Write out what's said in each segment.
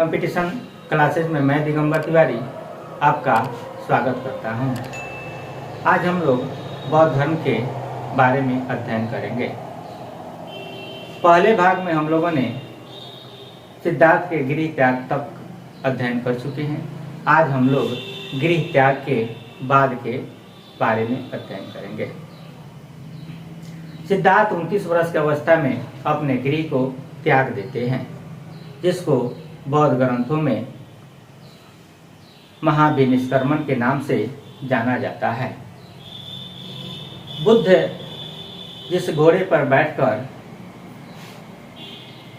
Competition classes में मैं दिगंबर तिवारी आपका स्वागत करता हूं। आज हम लोग बौद्ध धर्म के बारे में अध्ययन करेंगे। पहले भाग में हम लोगों ने सिद्धार्थ के गृह त्याग तक अध्ययन कर चुके हैं। आज हम लोग गृह त्याग के बाद के बारे में अध्ययन करेंगे। सिद्धार्थ 29 वर्ष की अवस्था में अपने गृह को त्याग देते हैं, जिसको बौद्ध ग्रंथों में महाभिनिष्क्रमण के नाम से जाना जाता है। बुद्ध जिस घोड़े पर बैठकर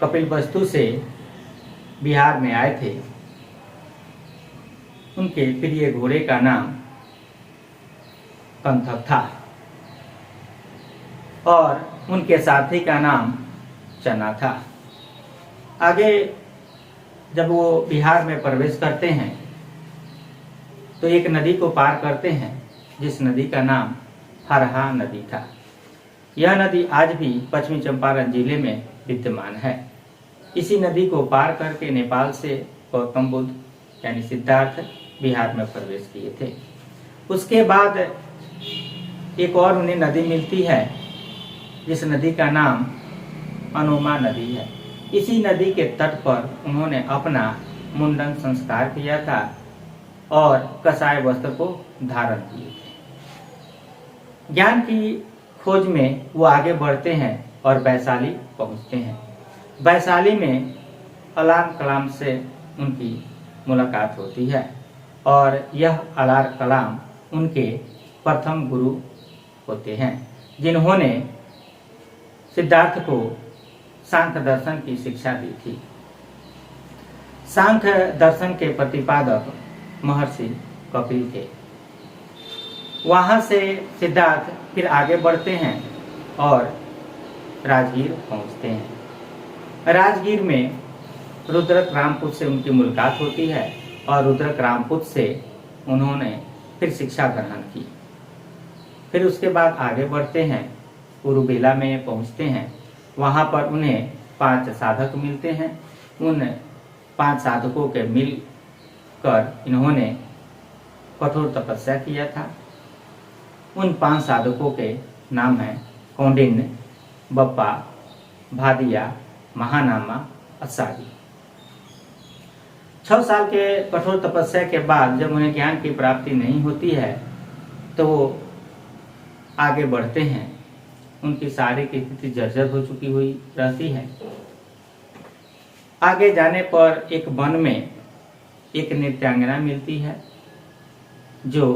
कपिलवस्तु से बिहार में आए थे, उनके प्रिय घोड़े का नाम कंथक था और उनके साथी का नाम चना था। आगे जब वो बिहार में प्रवेश करते हैं तो एक नदी को पार करते हैं, जिस नदी का नाम हरहा नदी था। यह नदी आज भी पश्चिमी चंपारण जिले में विद्यमान है। इसी नदी को पार करके नेपाल से गौतम बुद्ध यानी सिद्धार्थ बिहार में प्रवेश किए थे। उसके बाद एक और उन्हें नदी मिलती है, जिस नदी का नाम अनुमा नदी है। इसी नदी के तट पर उन्होंने अपना मुंडन संस्कार किया था और कसाय वस्त्र को धारण किए थे। ज्ञान की खोज में वो आगे बढ़ते हैं और वैशाली पहुंचते हैं। वैशाली में अलार कलाम से उनकी मुलाकात होती है और यह अलार कलाम उनके प्रथम गुरु होते हैं, जिन्होंने सिद्धार्थ को सांख्य दर्शन की शिक्षा दी थी। सांख्य दर्शन के प्रतिपादक महर्षि कपिल थे। वहां से सिद्धार्थ फिर आगे बढ़ते हैं और राजगीर पहुंचते हैं। राजगीर में रुद्रक रामपुत से उनकी मुलाकात होती है और रुद्रक रामपुत से उन्होंने फिर शिक्षा ग्रहण की। फिर उसके बाद आगे बढ़ते हैं, उरुबेला में पहुंचते हैं। वहां पर उन्हें 5 साधक मिलते हैं। उन 5 साधकों के मिलकर इन्होंने कठोर तपस्या किया था। उन 5 साधकों के नाम हैं कौंडिन्य, बप्पा, भादिया, महानामा, असारी। 6 साल के कठोर तपस्या के बाद जब उन्हें ज्ञान की प्राप्ति नहीं होती है तो वो आगे बढ़ते हैं। उनकी शारीरिक स्थिति जर्जर हो चुकी हुई रहती है। आगे जाने पर एक वन में एक नृत्यांगना मिलती है, जो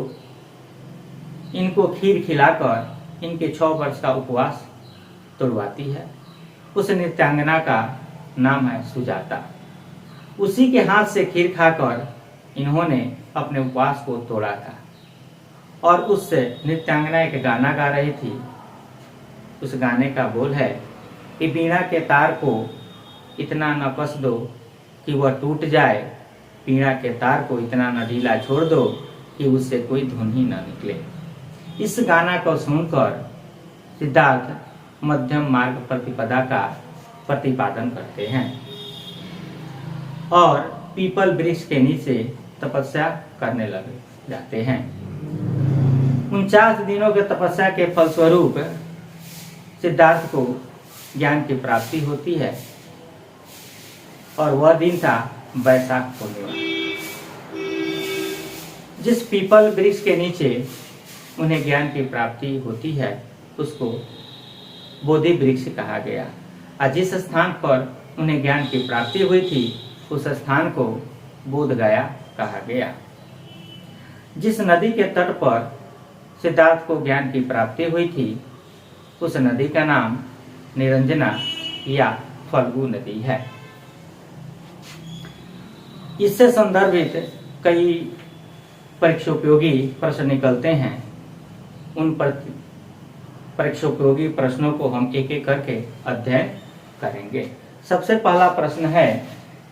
इनको खीर खिलाकर इनके 6 वर्ष का उपवास तोड़वाती है। उस नृत्यांगना का नाम है सुजाता। उसी के हाथ से खीर खाकर इन्होंने अपने उपवास को तोड़ा था और उस नृत्यांगना एक गाना गा रही थी। उस गाने का बोल है कि वीणा के तार को इतना न कस दो कि वह टूट जाए, वीणा के तार को इतना न ढीला छोड़ दो कि उससे कोई धुन ही न निकले। इस गाना को सुनकर सिद्धार्थ मध्यम मार्ग प्रतिपदा का प्रतिपादन करते हैं और पीपल वृक्ष के नीचे तपस्या करने लग जाते हैं। 49 दिनों के तपस्या के फलस्वरूप सिद्धार्थ को ज्ञान की प्राप्ति होती है और वह दिन था वैशाख पूर्णिमा। जिस पीपल वृक्ष के नीचे उन्हें ज्ञान की प्राप्ति होती है उसको बोधि वृक्ष कहा गया और जिस स्थान पर उन्हें ज्ञान की प्राप्ति हुई थी उस स्थान को बोध गया कहा गया। जिस नदी के तट पर सिद्धार्थ को ज्ञान की प्राप्ति हुई थी उस नदी का नाम निरंजना या फल्गु नदी है। इससे संदर्भित कई परीक्षोपयोगी प्रश्न निकलते हैं। उन परीक्षोपयोगी प्रश्नों को हम एक एक करके अध्ययन करेंगे। सबसे पहला प्रश्न है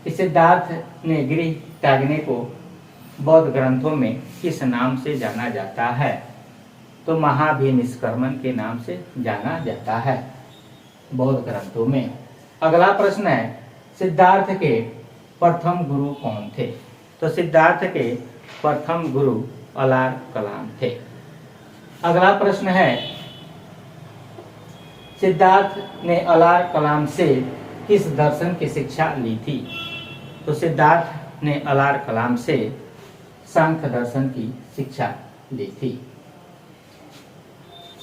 कि सिद्धार्थ ने गृह त्यागने को बौद्ध ग्रंथों में किस नाम से जाना जाता है? तो महाभिनिष्क्रमण के नाम से जाना जाता है बौद्ध ग्रंथों में। अगला प्रश्न है सिद्धार्थ के प्रथम गुरु कौन थे? तो सिद्धार्थ के प्रथम गुरु अलार कलाम थे। अगला प्रश्न है, सिद्धार्थ ने अलार कलाम से किस दर्शन की शिक्षा ली थी? तो सिद्धार्थ ने अलार कलाम से सांख्य दर्शन की शिक्षा ली थी।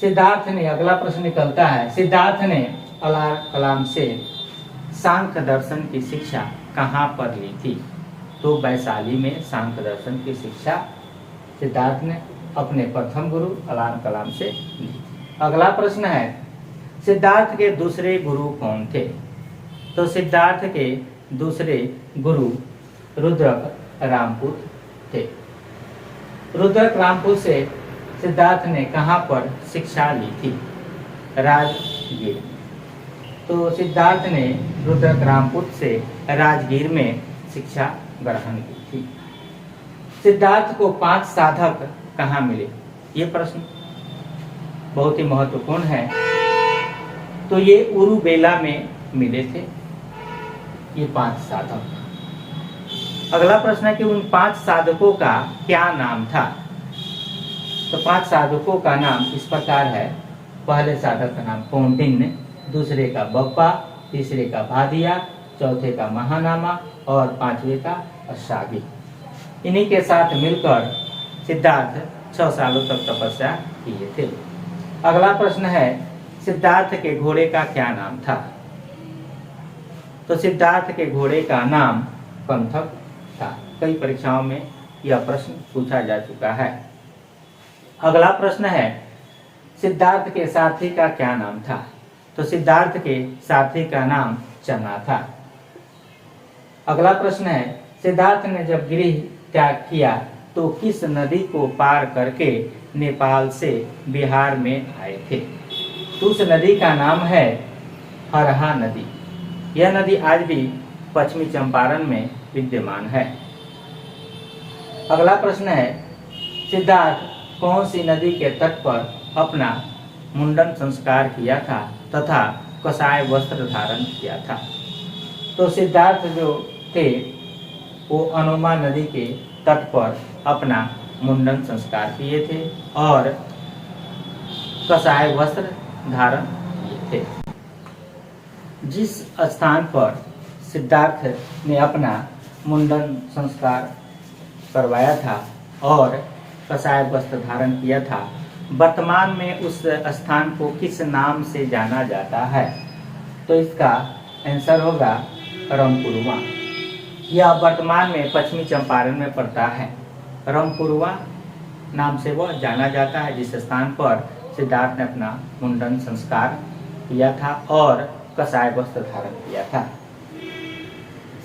सिद्धार्थ ने, अगला प्रश्न निकलता है, सिद्धार्थ ने अलार कलाम से सांख्य दर्शन की शिक्षा कहाँ पर ली थी? तो वैशाली में सांख्य दर्शन की शिक्षा सिद्धार्थ ने अपने प्रथम गुरु अलार कलाम से ली। अगला प्रश्न है, सिद्धार्थ के दूसरे गुरु कौन थे? तो सिद्धार्थ के दूसरे गुरु रुद्रक रामपुर थे। रुद्रक रामपुर से सिद्धार्थ ने कहाँ पर शिक्षा ली थी? राजगीर। तो सिद्धार्थ ने रुद्रक रामपुर से राजगीर में शिक्षा ग्रहण की थी। सिद्धार्थ को 5 साधक कहाँ मिले? ये प्रश्न बहुत ही महत्वपूर्ण है। तो ये उरुबेला में मिले थे ये 5 साधक। अगला प्रश्न है कि उन 5 साधकों का क्या नाम था? तो 5 साधकों का नाम इस प्रकार है। पहले साधक का नाम कौंडिन्य, दूसरे का बप्पा, तीसरे का भादिया, चौथे का महानामा और 5वें का अशागी। इन्हीं के साथ मिलकर सिद्धार्थ 6 सालों तक तपस्या किए थे। अगला प्रश्न है, सिद्धार्थ के घोड़े का क्या नाम था? तो सिद्धार्थ के घोड़े का नाम पंथक था। कई परीक्षाओं में यह प्रश्न पूछा जा चुका है। अगला प्रश्न है, सिद्धार्थ के सारथी का क्या नाम था? तो सिद्धार्थ के सारथी का नाम चना था। अगला प्रश्न है, सिद्धार्थ ने जब गृह त्याग किया तो किस नदी को पार करके नेपाल से बिहार में आए थे? तो उस नदी का नाम है हरहा नदी। यह नदी आज भी पश्चिमी चंपारण में विद्यमान है। अगला प्रश्न है, सिद्धार्थ कौन सी नदी के तट पर अपना मुंडन संस्कार किया था तथा कसाय वस्त्र धारण किया था? तो सिद्धार्थ जो थे वो अनुमा नदी के तट पर अपना मुंडन संस्कार किए थे और कसाय वस्त्र धारण किए थे। जिस स्थान पर सिद्धार्थ ने अपना मुंडन संस्कार करवाया था और कसाय वस्त्र धारण किया था, वर्तमान में उस स्थान को किस नाम से जाना जाता है? तो इसका आंसर होगा रमपुरवा। यह वर्तमान में पश्चिमी चंपारण में पड़ता है। रमपुरवा नाम से वह जाना जाता है जिस स्थान पर सिद्धार्थ ने अपना मुंडन संस्कार किया था और कसाय वस्त्र धारण किया था।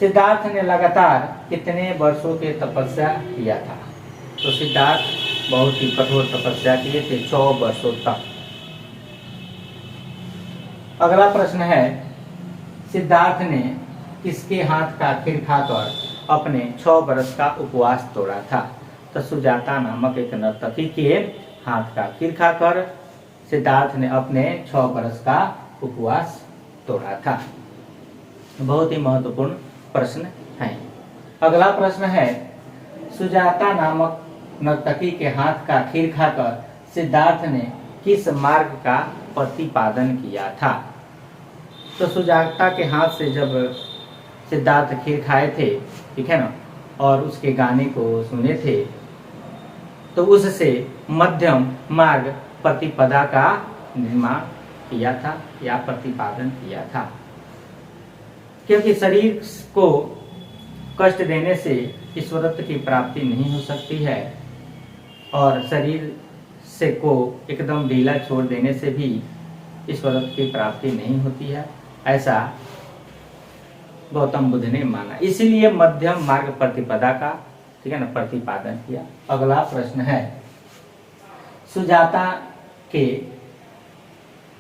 सिद्धार्थ ने लगातार कितने वर्षों की तपस्या किया था? तो सिद्धार्थ बहुत ही कठोर तपस्या किए थे, 6 वर्षों तक। अगला प्रश्न है, सिद्धार्थ ने किसके हाथ का खीर खाकर अपने 6 वर्ष का उपवास तोड़ा था? तो सुजाता नामक एक नर्तकी के हाथ का खीर खाकर सिद्धार्थ ने अपने 6 वर्ष का उपवास तोड़ा था। बहुत ही महत्वपूर्ण प्रश्न है। अगला प्रश्न है, सुजाता नामक नर्तकी के हाथ का खीर खाकर सिद्धार्थ ने किस मार्ग का प्रतिपादन किया था? तो सुजाता के हाथ से जब सिद्धार्थ खीर खाए थे, ठीक है ना, और उसके गाने को सुने थे, तो उससे मध्यम मार्ग प्रतिपदा का निर्माण किया था या प्रतिपादन किया था। क्योंकि शरीर को कष्ट देने से ईश्वरत्व की प्राप्ति नहीं हो सकती है और शरीर से को एकदम ढीला छोड़ देने से भी ईश्वरत्व की प्राप्ति नहीं होती है, ऐसा गौतम बुद्ध ने माना। इसीलिए मध्यम मार्ग प्रतिपदा का, ठीक है ना, प्रतिपादन किया। अगला प्रश्न है, सुजाता के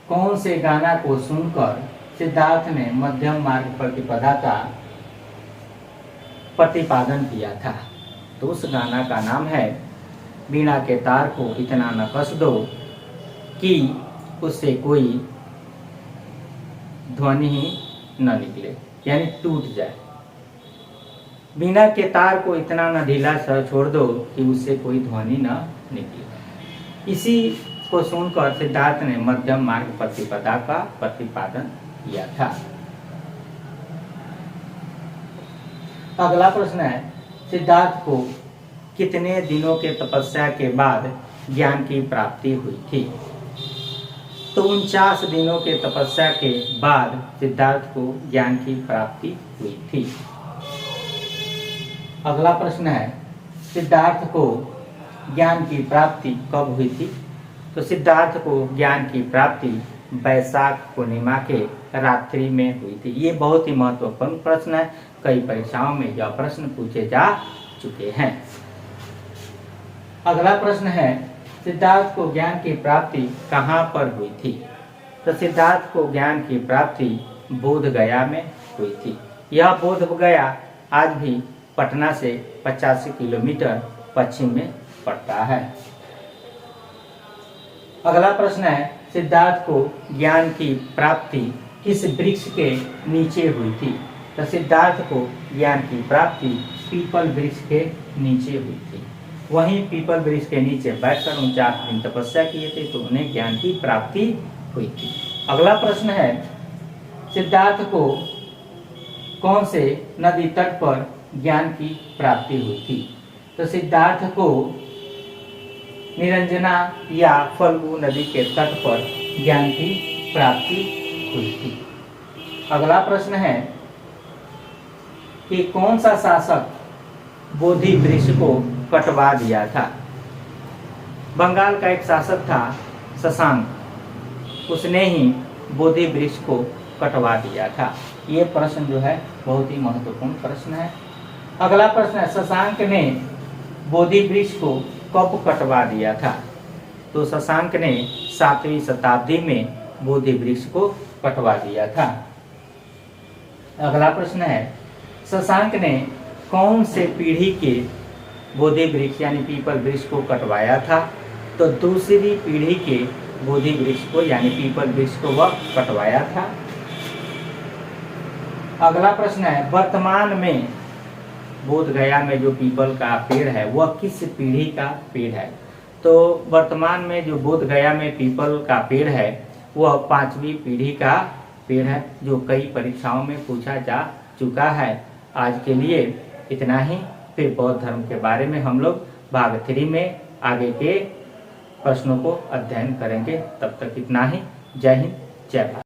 कौन से गाना को सुनकर सिद्धार्थ ने मध्यम मार्ग प्रतिपदा का प्रतिपादन किया था? तो उस गाना का नाम है बीणा के तार को इतना न कस दो कि उससे कोई ध्वनि ही न निकले, यानी टूट जाए। वीणा के तार को इतना न ढीला सा छोड़ दो कि उससे कोई ध्वनि न निकले। इसी को सुनकर सिद्धार्थ ने मध्यम मार्ग प्रतिपदा का प्रतिपादन किया था। अगला प्रश्न है, सिद्धार्थ को कितने दिनों के तपस्या के बाद ज्ञान की प्राप्ति हुई थी? तो 49 दिनों के तपस्या के बाद सिद्धार्थ को ज्ञान की प्राप्ति हुई थी। अगला प्रश्न है, सिद्धार्थ को ज्ञान की प्राप्ति कब हुई थी? तो सिद्धार्थ को ज्ञान की प्राप्ति वैशाख पूर्णिमा के रात्रि में हुई थी। ये बहुत ही महत्वपूर्ण प्रश्न है, कई परीक्षाओं में यह प्रश्न पूछे जा चुके हैं। अगला प्रश्न है, सिद्धार्थ को ज्ञान की प्राप्ति कहाँ पर हुई थी? तो सिद्धार्थ को ज्ञान की प्राप्ति बोध गया में हुई थी। यह बोध गया आज भी पटना से 85 किलोमीटर पश्चिम में पड़ता है। अगला प्रश्न है, सिद्धार्थ को ज्ञान की प्राप्ति किस वृक्ष के नीचे हुई थी? तो सिद्धार्थ को ज्ञान की प्राप्ति पीपल वृक्ष के नीचे हुई थी। वहीं पीपल वृक्ष के नीचे बैठकर 49 दिन तपस्या किए थे तो उन्हें ज्ञान की प्राप्ति हुई थी। अगला प्रश्न है, सिद्धार्थ को कौन से नदी तट पर ज्ञान की प्राप्ति हुई थी? तो सिद्धार्थ को निरंजना या फल्गु नदी के तट पर ज्ञान की प्राप्ति हुई थी। अगला प्रश्न है कि कौन सा शासक बोधि वृक्ष को कटवा दिया था? बंगाल का एक शासक था शशांक, उसने ही बोधि वृक्ष को कटवा दिया था। ये प्रश्न जो है बहुत ही महत्वपूर्ण प्रश्न है। अगला प्रश्न है, शशांक ने बोधि वृक्ष को कब कटवा दिया था? तो शशांक ने 7वीं शताब्दी में बोधि वृक्ष को कटवा दिया था। अगला प्रश्न है, शशांक ने कौन से पीढ़ी के बोधि वृक्ष यानी पीपल वृक्ष को कटवाया था? तो दूसरी पीढ़ी के बोधि वृक्ष को यानी पीपल वृक्ष को वह कटवाया था। अगला प्रश्न है, वर्तमान में बोध गया में जो पीपल का पेड़ है वह किस पीढ़ी का पेड़ है? तो वर्तमान में जो बोध गया में पीपल का पेड़ है वह 5वीं पीढ़ी का पेड़ है, जो कई परीक्षाओं में पूछा जा चुका है। आज के लिए इतना ही, फिर बौद्ध धर्म के बारे में हम लोग भाग 3 में आगे के प्रश्नों को अध्ययन करेंगे। तब तक इतना ही। जय हिंद, जय भारत।